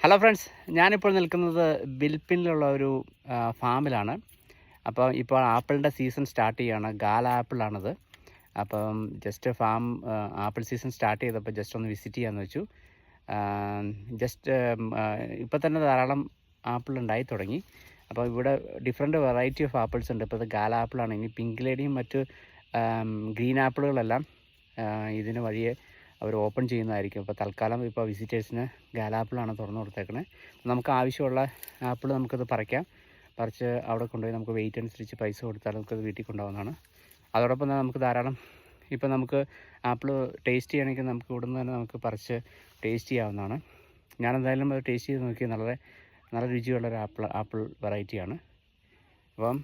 Hello friends, ഞാനിപ്പോൾ നിൽക്കുന്നത് ബിൽപ്പിനിലുള്ള ഒരു ഫാമിലാണ്. അപ്പോൾ ഇപ്പോൾ ആപ്പിളിൻ്റെ സീസൺ സ്റ്റാർട്ട് ചെയ്യുകയാണ്. ഗാല ആപ്പിളാണത്. അപ്പം just farm apple season start ചെയ്തപ്പോൾ ജസ്റ്റ് ഒന്ന് വിസിറ്റ് ചെയ്യാമെന്ന് വെച്ചു. ഇപ്പോൾ തന്നെ ധാരാളം ആപ്പിൾ ഉണ്ടായി തുടങ്ങി. അപ്പോൾ ഇവിടെ ഡിഫറെൻറ്റ് വെറൈറ്റി ഓഫ് ആപ്പിൾസ് ഉണ്ട്. ഇപ്പോൾ ഇത് ഗാല ആപ്പിളാണ്. ഇനി പിങ്ക് ലേഡിയും മറ്റ് ഗ്രീൻ ആപ്പിളുകളെല്ലാം ഇതിന് വഴിയെ അവർ ഓപ്പൺ ചെയ്യുന്നതായിരിക്കും. ഇപ്പോൾ തൽക്കാലം ഇപ്പോൾ വിസിറ്റേഴ്സിന് ഗാലാപ്പിളാണ് തുറന്നു കൊടുത്തേക്കണേ. നമുക്ക് ആവശ്യമുള്ള ആപ്പിൾ നമുക്കത് പറിച്ച് അവിടെ കൊണ്ടുപോയി നമുക്ക് വെയിറ്റ് അനുസരിച്ച് പൈസ കൊടുത്താൽ നമുക്കത് വീട്ടിൽ കൊണ്ടുപോകുന്നതാണ്. അതോടൊപ്പം തന്നെ നമുക്ക് ധാരാളം ഇപ്പോൾ നമുക്ക് ആപ്പിൾ ടേസ്റ്റ് ചെയ്യണമെങ്കിൽ നമുക്ക് ഇവിടുന്ന് തന്നെ നമുക്ക് പറിച്ച് ടേസ്റ്റ് ചെയ്യാവുന്നതാണ്. ഞാനെന്തായാലും അത് ടേസ്റ്റ് ചെയ്ത് നോക്കി. നല്ല രുചിയുള്ളൊരു ആപ്പിൾ വെറൈറ്റിയാണ്. അപ്പം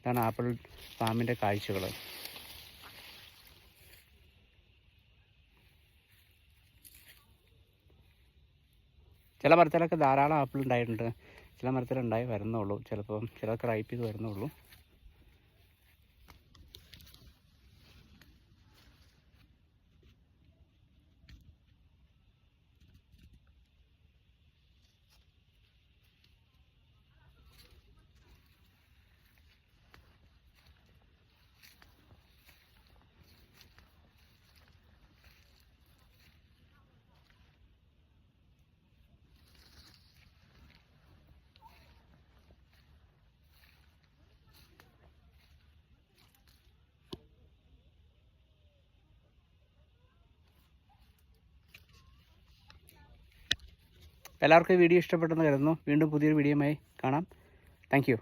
ഇതാണ് ആപ്പിൾ ഫാമിൻ്റെ കാഴ്ചകൾ. ചില മരത്തിലൊക്കെ ധാരാളം ആപ്പിൾ ഉണ്ടായിട്ടുണ്ട്. ചില മരത്തിലുണ്ടായി വരുന്നുള്ളൂ. ചിലപ്പോൾ ചിലർക്ക് റൈപ്പ് ചെയ്ത് വരുന്നുള്ളൂ. എല്ലാവർക്കും ഈ വീഡിയോ ഇഷ്ടപ്പെട്ടെന്ന് കരുതുന്നു. വീണ്ടും പുതിയൊരു വീഡിയോയുമായി കാണാം. Thank you.